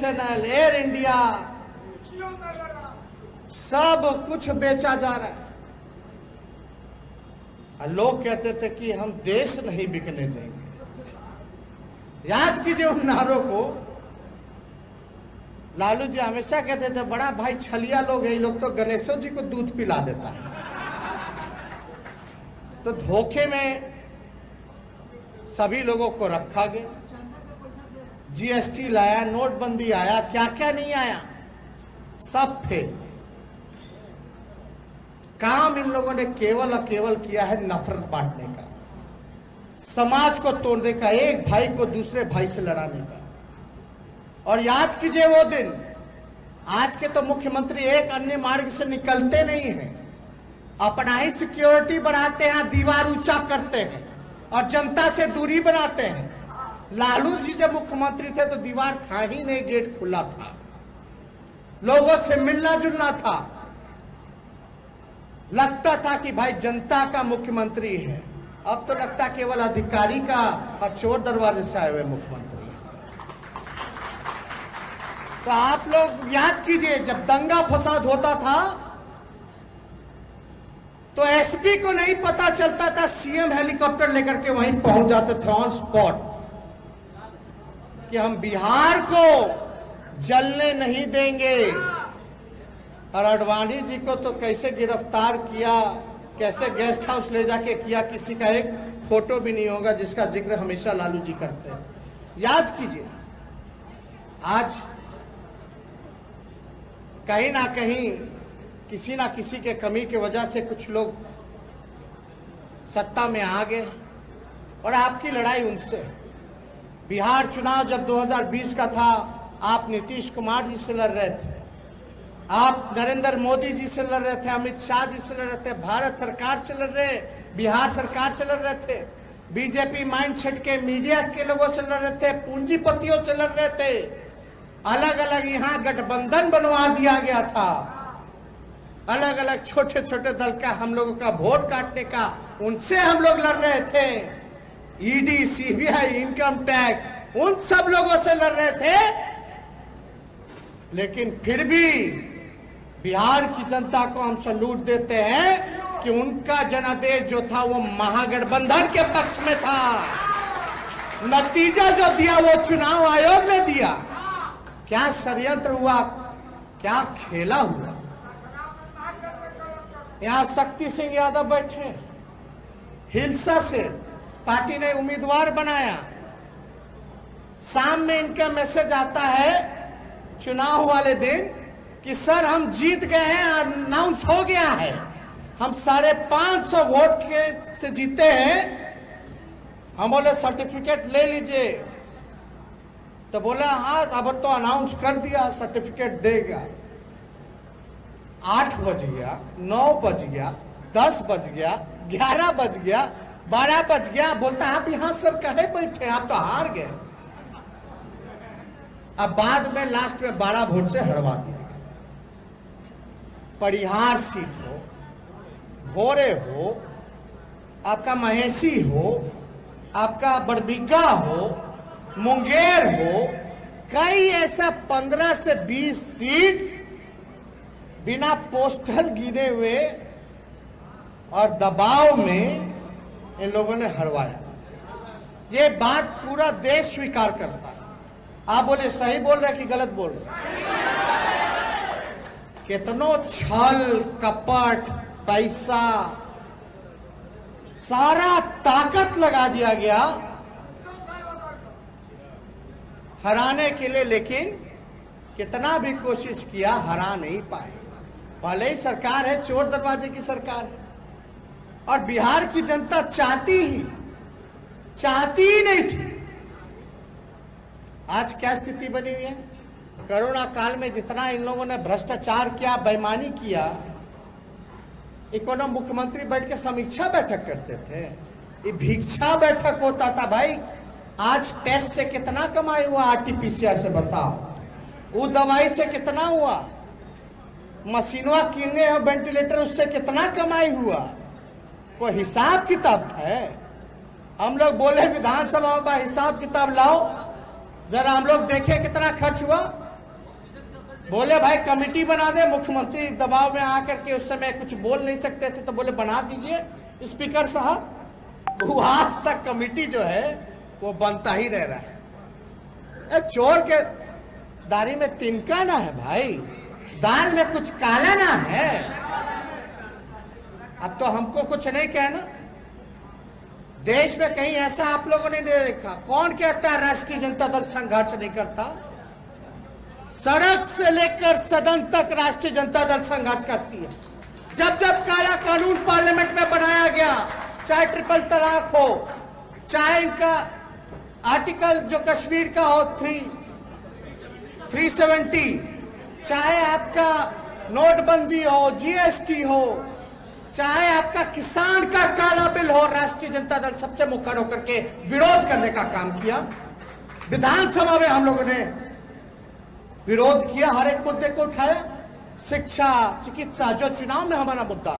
BSNL, air India, सब कुछ बेचा जा रहा है। लोग कहते थे कि हम देश नहीं बिकने देंगे। याद कीजिए उन नारों को। लालू जी हमेशा कहते थे बड़ा भाई छलिया लोग है, ये लोग तो गणेशो जी को दूध पिला देता है। तो धोखे में सभी लोगों को रखा गया। GST लाया, नोटबंदी आया, क्या क्या नहीं आया, सब फेल। काम इन लोगों ने केवल और केवल किया है नफरत बांटने का, समाज को तोड़ने का, एक भाई को दूसरे भाई से लड़ाने का। और याद कीजिए वो दिन, आज के तो मुख्यमंत्री एक अन्य मार्ग से निकलते नहीं हैं, अपना ही सिक्योरिटी बढ़ाते हैं, दीवार ऊंचा करते हैं और जनता से दूरी बनाते हैं। लालू जी जब मुख्यमंत्री थे तो दीवार था ही नहीं, गेट खुला था, लोगों से मिलना जुलना था, लगता था कि भाई जनता का मुख्यमंत्री है। अब तो लगता केवल अधिकारी का और चोर दरवाजे से आए हुए मुख्यमंत्री। तो आप लोग याद कीजिए, जब दंगा फसाद होता था तो SP को नहीं पता चलता था, CM हेलीकॉप्टर लेकर के वहीं पहुंच जाते थे ऑन स्पॉट कि हम बिहार को जलने नहीं देंगे। और आडवाणी जी को तो कैसे गिरफ्तार किया, कैसे गेस्ट हाउस ले जाके किया, किसी का एक फोटो भी नहीं होगा जिसका जिक्र हमेशा लालू जी करते हैं। याद कीजिए, आज कहीं ना कहीं किसी ना किसी के कमी की वजह से कुछ लोग सत्ता में आ गए और आपकी लड़ाई उनसे। बिहार चुनाव जब 2020 का था, आप नीतीश कुमार जी से लड़ रहे थे, आप नरेंद्र मोदी जी से लड़ रहे थे, अमित शाह जी से लड़ रहे थे, भारत सरकार से लड़ रहे, बिहार सरकार से लड़ रहे थे, बीजेपी माइंडसेट के मीडिया के लोगों से लड़ रहे थे, पूंजीपतियों से लड़ रहे थे। अलग अलग यहाँ गठबंधन बनवा दिया गया था, अलग अलग छोटे छोटे दल का हम लोगों का वोट काटने का, उनसे हम लोग लड़ रहे थे। ED, CBI, इनकम टैक्स, उन सब लोगों से लड़ रहे थे। लेकिन फिर भी बिहार की जनता को हम सैल्यूट देते हैं कि उनका जनादेश जो था वो महागठबंधन के पक्ष में था। नतीजा जो दिया वो चुनाव आयोग ने दिया। क्या षड्यंत्र हुआ, क्या खेला हुआ। यहां शक्ति सिंह यादव बैठे, हिलसा से पार्टी ने उम्मीदवार बनाया, शाम में इनका मैसेज आता है चुनाव वाले दिन कि सर हम जीत गए हैं, अनाउंस हो गया है, हम 550 वोट के से जीते हैं। हम बोले सर्टिफिकेट ले लीजिए, तो बोला हाँ अब तो अनाउंस कर दिया, सर्टिफिकेट देगा। 8 बज गया, 9 बज गया, 10 बज गया, 11 बज गया, 12 बज गया, बोलता आप यहाँ सर कहे बैठे, आप तो हार गए। अब बाद में लास्ट में 12 वोट से हरवा दिया। परिहार सीट हो, भोरे हो, आपका महेशी हो, आपका बड़बिग्गा हो, मुंगेर हो, कई ऐसा 15 से 20 सीट बिना पोस्टर गिने हुए और दबाव में इन लोगों ने हरवाया। ये बात पूरा देश स्वीकार करता है। आप बोले सही बोल रहे कि गलत बोल रहे? कितनों छल कपट, पैसा, सारा ताकत लगा दिया गया हराने के लिए, लेकिन कितना भी कोशिश किया हरा नहीं पाए। भले ही सरकार है, चोर दरवाजे की सरकार है, और बिहार की जनता चाहती ही नहीं थी। आज क्या स्थिति बनी हुई है? कोरोना काल में जितना इन लोगों ने भ्रष्टाचार किया, बेईमानी किया, इकोनॉमी मुख्यमंत्री बैठ के समीक्षा बैठक करते थे, ये भिक्षा बैठक होता था भाई। आज टेस्ट से कितना कमाई हुआ, RT-PCR से बताओ, वो दवाई से कितना हुआ, मशीनवा किने और वेंटिलेटर उससे कितना कमाई हुआ, कोई हिसाब किताब है? हम लोग बोले विधानसभा में हिसाब किताब लाओ, जरा हम लोग देखें कितना खर्च हुआ। बोले भाई कमेटी बना दे, मुख्यमंत्री दबाव में आकर के उस समय कुछ बोल नहीं सकते थे तो बोले बना दीजिए स्पीकर साहब। वो आज तक कमेटी जो है वो बनता ही रह रहा है। चोर के दाढ़ी में तिनका ना है भाई, दाल में कुछ काला ना है। अब तो हमको कुछ नहीं कहना, देश में कहीं ऐसा आप लोगों ने नहीं देखा। कौन कहता है राष्ट्रीय जनता दल संघर्ष नहीं करता? सड़क से लेकर सदन तक राष्ट्रीय जनता दल संघर्ष करती है। जब जब काला कानून पार्लियामेंट में बनाया गया, चाहे ट्रिपल तलाक हो, चाहे इनका आर्टिकल जो कश्मीर का हो 370, चाहे आपका नोटबंदी हो, जीएसटी हो, चाहे आपका किसान का काला बिल हो, राष्ट्रीय जनता दल सबसे मुखर होकर के विरोध करने का काम किया। विधानसभा में हम लोगों ने विरोध किया, हर एक मुद्दे को उठाया। शिक्षा, चिकित्सा, जो चुनाव में हमारा मुद्दा